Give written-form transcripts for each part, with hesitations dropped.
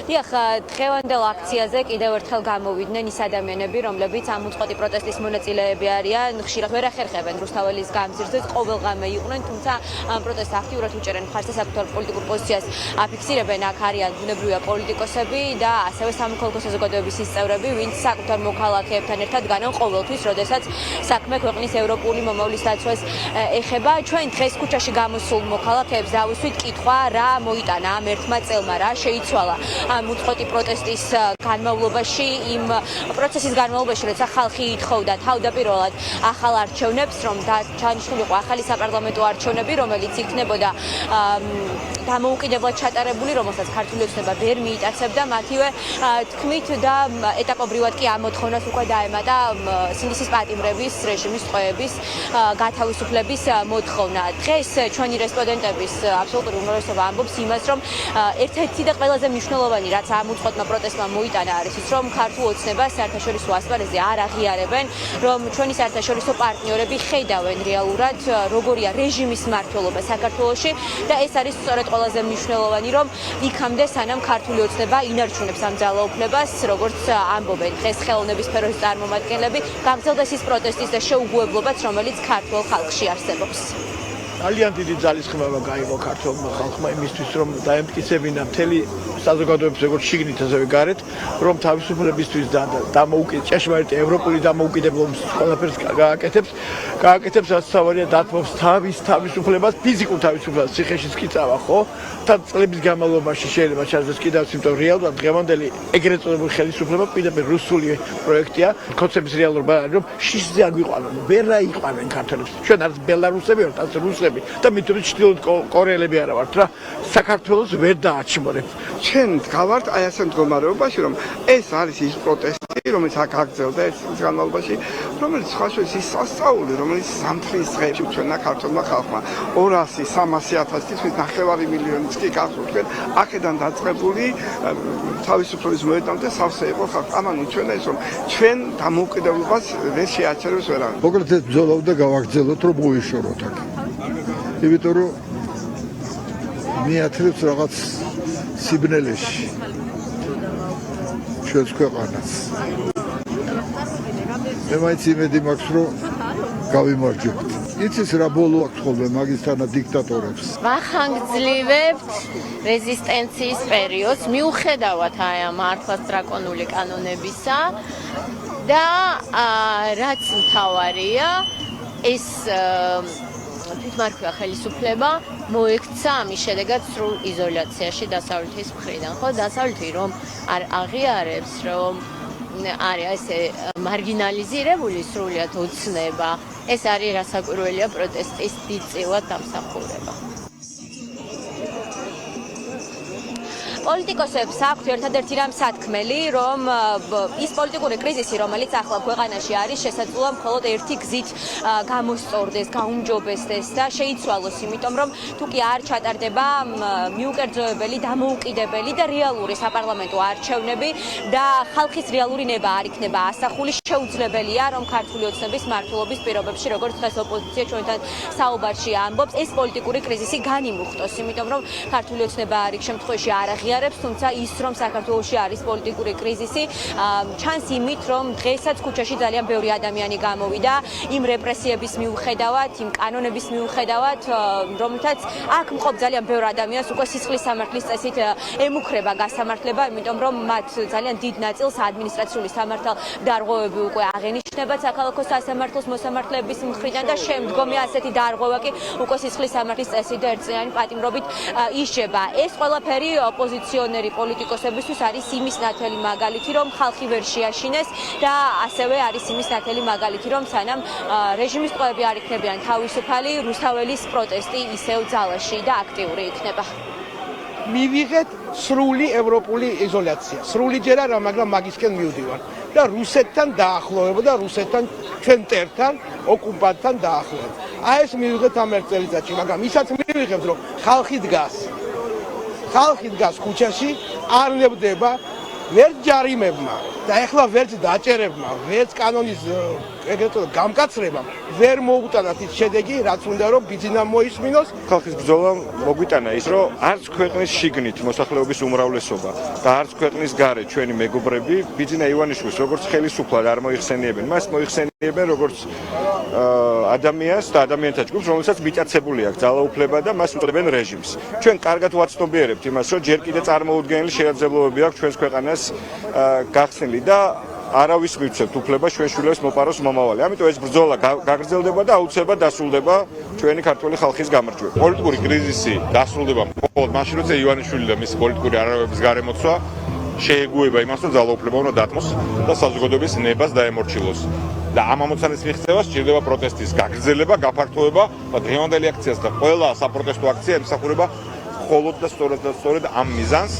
დიახ, დღევანდელ აქციაზე კიდევ ერთხელ გამოვიდნენ ის ადამიანები, რომლებიც ამ უწყოთი პროტესტის მონაწილეები არიან, ხშირად ვერ ახერხებენ რუსთაველის გამზირზეც, ყოველღამე იყვნენ, თუმცა ამ პროტესტს აქტიურად უჭერენ მხარს და საკუთარ პოლიტიკურ პოზიციას აფიქსირებენ. აქ არიან ბუნებრივია პოლიტიკოსები და ასევე სამოქალაქო საზოგადოების ის წევრები, ვინც საკუთარ მოქალაქეებთან ერთად დგანან ყოველთვის, როდესაც საქმე ქვეყნის ევროპული მომავლის დაცვას ეხება. ჩვენ დღეს ქუჩაში გამოსულ მოქალაქეებს დავუსვით კითხვა, რა მოიტანა ამ ერთმა წელმა, რა შეიცვალა ამ უწყოთი პროტესტის განმავლობაში, იმ პროცესის განმავლობაში, როცა ხალხი ითხოვდა თავდაპირველად ახალ არჩევნებს, რომ ჩანიშნულიყო ახალი საპარლამენტო არჩევნები, რომელიც იქნებოდა დამოუკიდებლად ჩატარებული, რომელსაც ქართული ოცნება ვერ მიიტაცებდა, მათივე თქმით და ეტაპობრივად კი ამ მოთხოვნას უკვე დაემატა სინდისის პატიმრების, რეჟიმის ტყვეების, გათავისუფლების მოთხოვნა. დღეს ჩვენი რესპონდენტების აბსოლუტური უმრავლესობა ამბობს იმას, რომ ერთ-ერთი და ყველაზე მნიშვნელოვანი, რაც ამ უწყოტმა პროტესტმა მოიტანა, არის ის, რომ ქართულ ოცნებას საერთაშორისო ასპარეზზე არ აღიარებენ, რომ ჩვენი საერთაშორისო პარტნიორები ხედავენ რეალურად, როგორია რეჟიმის მმართველობა საქართველოში და ეს არის სწორედ ყველაზე მნიშვნელოვანი, რომ იქამდე სანამ ქართული ოცნება ინარჩუნებს ამ ძალაუფლებას, როგორც ამბობენ დღეს ხელოვნების სფეროს წარმომადგენლები, გაგრძელდეს ის პროტესტის და შეუგუებლობაც, რომელიც ქართულ ხალხში არსებობს. ძალიან დიდი ძალისხმევა გაიღო ქართულმა ხალხმა იმისთვის, რომ დაემტკიცებინა მთელი საზოგადოების როგორც შიგნით, ასევე გარეთ, რომ თავისუფლებისთვის და ჭეშმარიტ ევროპული დამოუკიდებლობის ყველაფერს გააკეთებს, რაც თავარია დათმობს თავის თავისუფლებას, ფიზიკურ თავისუფლებას, ციხეშიც კი წავა, ხო? წლების განმავლობაში შეიძლება ჩაძდეს კიდევ, იმიტომ რეალურად დღევანდელი ეგრეთ წოდებული ხელისუფლება პირდაპირ რუსული პროექტია, კონცეფციის რეალურობა არის, რომ შიშზე აგვიყვანონ, ვერ აიყვანენ ქართველებს. ჩვენ არც ბელარუსები ვართ, არც რუსები და მithomit ჩრდილოეთ კორეელები არა ვართ რა, საქართველოს ვერ დააჩიმორებთ. ჩვენ გავართ აი ასე მდგომარეობაში, რომ ეს არის ის პროტესტი, რომელიც აქ აგრძელდა ეს განმავლობაში, რომელიც ხაშვის ის სასწაული, რომელიც ზამთრის დღეებში ჩვენმა ქართულმა ხალხმა 200-300 თითქმის 9 მილიონიც კი გახსოვთ თქვენ, აქედან დაწყებული თავისუფლების მოედანამდე სავსე იყო ხალხი. ამან უჩვენა ის, რომ ჩვენ დამოუკიდებლობას ვერ შეაჩერებს ვერავინ. მოკლედ ეს ბრძოლა უნდა გავაგრძელოთ, რომ მოიშოროთ აქ. იმიტომ რომ მიათრებს რაღაც სიბნელეში ჩვენს ქვეყანას. მე მაინც იმედი მაქვს, რომ გავიმარჯვებთ. იცის რა ბოლო აქვს ხოლმე მაგისთანა დიქტატორებს. ვახანგრძლივებთ რეზისტენციის პერიოდს, მიუხედავად აი ამ მართლაც დრაკონული კანონებისა და რაც მთავარია, ეს თვითმარქვია ხელისუფლება მოექცა ამის შედეგად სრულ იზოლაციაში დასავლეთის მხრიდან. ხო, დასავლეთი რომ არ აღიარებს, რომ არის ესე მარგინალიზირებული სრულიად ოცნება, ეს არის რასაკვირველია პროტესტის დიდწილად დამსახურება. პოლიტიკოსებს აქვთ ერთადერთი რამ სათქმელი, რომ ის პოლიტიკური კრიზისი, რომელიც ახლა ქვეყანაში არის, შესაძლოა მხოლოდ ერთი გზით გამოსწორდეს, გაუმჯობესდეს და შეიცვალოს, იმიტომ რომ თუ კი არ ჩატარდება მიუკერძოებელი, დამოუკიდებელი და რეალური საპარლამენტო არჩევნები და ხალხის რეალური ნება არ იქნება ასახული, შეუძლებელია, რომ ქართული ოცნების მმართველობის პირობებში, როგორც დღეს ოპოზიცია ჩვენთან საუბარში ამბობს, ეს პოლიტიკური კრიზისი განიმუხტოს, იმიტომ რომ ქართული ოცნება არ იქ შემთხვევაში არ აღიარებს, თუმცა ის, რომ საქართველოში არის პოლიტიკური კრიზისი, ჩანს იმით, რომ დღესაც ქუჩაში ძალიან ბევრი ადამიანი გამოვიდა იმ რეპრესიების მიუხედავად, იმ კანონების მიუხედავად, რომლითაც აქ მყოფ ძალიან ბევრი ადამიანს უკვე სისხლის სამართლის წესით ემუქრება გასამართლება, იმიტომ რომ მათ ძალიან დიდ ნაწილს ადმინისტრაციული სამართალდარღვევები უკვე აღენიშნება საქალაქო სასამართლოს მოსამართლეების მხრიდან და შემდგომი ასეთი დარღვევა კი უკვე სისხლის სამართლის წესით და ერთწლიანი პატიმრობით ისჯება. ეს ყველაფერი ოპოზიციონერი პოლიტიკოსებისთვის არის იმის ნათელი მაგალითი, რომ ხალხი ვერ შეაშინეს და ასევე არის იმის ნათელი მაგალითი, რომ სანამ რეჟიმის ტყვეები არ იქნებიან თავისუფალი, რუსთაველის პროტესტი ისევ ძალაში და აქტიური იქნება. მივიღეთ სრული ევროპული იზოლაცია. სრული ჯერ არა, მაგრამ მაგისკენ მივდივარ და რუსეთთან დაახლოვება და რუსეთთან ჩვენ მტერთან, ოკუპანტთან დაახლოვება. აი ეს მივიღეთ ამ ერთ წელიწადში, მაგრამ ისაც მივიღებთ, რომ ხალხი დგას ქუჩაში, არ ნებდება ვერც ჯარიმებმა და ეხლა ვერც დაჭერებმა, ვერც კანონის ეგრეთ წოდებული გამკაცრებამ ვერ მოუტანათ ის შედეგი, რაც უნდა რომ ბიძინა მოისმინოს. ხალხის ბრძოლამ მოგვიტანა ის, რომ არც ქვეყნის შიგნით მოსახლეობის უმრავლესობა და არც ქვეყნის გარეთ ჩვენი მეგობრები ბიძინა ივანიშვილს როგორც ხელისუფლად არ მოიხსენიებენ, მას მოიხსენიებენ როგორც ადამიანს და ადამიანთა ჯგუფს, რომელსაც მიტაცებული აქვს ძალაუფლება და მას უწოდებენ რეჟიმს. ჩვენ კარგად ვაცნობიერებთ იმას, რომ ჯერ კიდევ წარმოუდგენელი შესაძლებლობები აქვს ჩვენს ქვეყანას გახსნილი და არავის მივცემთ უფლებას ჩვენ შვილებს მოპაროს მომავალი. ამიტომ ეს ბრძოლა გაგრძელდება და აუცილებლად დასრულდება ჩვენი ქართული ხალხის გამარჯვებით. პოლიტიკური კრიზისი დასრულდება მხოლოდ მაშინ, როცა ივანიშვილი და მისი პოლიტიკური არაროების გარემოცვა შეეგუება იმას, რომ ძალაუფლება უნდა დათმოს და საზოგადოების ნებას დაემორჩილოს. და ამ ამოცანის მიღწევა სჭირდება პროტესტის გაგრძელება, გაფართოება და დღევანდელი აქციას და ყველა საპროტესტო აქცია ემსახურება მხოლოდ და სწორედ ამ მიზანს.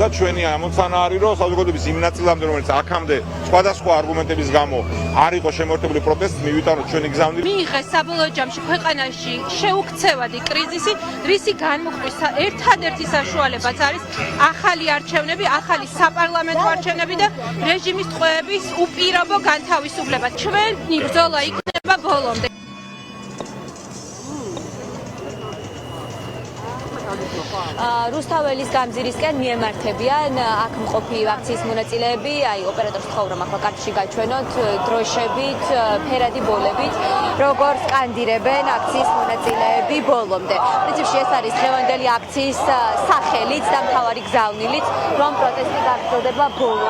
და ჩვენი ამოცანა არის, რომ საზოგადოების იმ ნაწილამდე, რომელიც აქამდე სხვადასხვა არგუმენტების გამო არ იყო შემოერთებული პროტესტს, მივიტანოთ ჩვენი გზავნილი. მიიღეს საბოლოო ჯამში ქვეყანაში შეუქცევადი კრიზისი, რისი განმუხტვის ერთადერთი საშუალებაც არის ახალი არჩევნები, ახალი საპარლამენტო არჩევნები და რეჟიმის ტყვეების უპირობო განთავისუფლება. ჩვენი ბრძოლა იქნება ბოლომდე. რუსთაველის გამზირისკენ მიემართებიან აქ მყოფი აქციის მონაწილეები, აი ოპერატორს თქვა რომ ახლა კარტში გაჩვენოთ დროშებით, ფერადი ბოლებით, როგორ სკანდირებენ აქციის მონაწილეები ბოლომდე. პრინციპში ეს არის დღევანდელი აქციის სახელიც და მთავარი გზავნილიც, რომ პროტესტი გაგრძელდება ბოლომდე.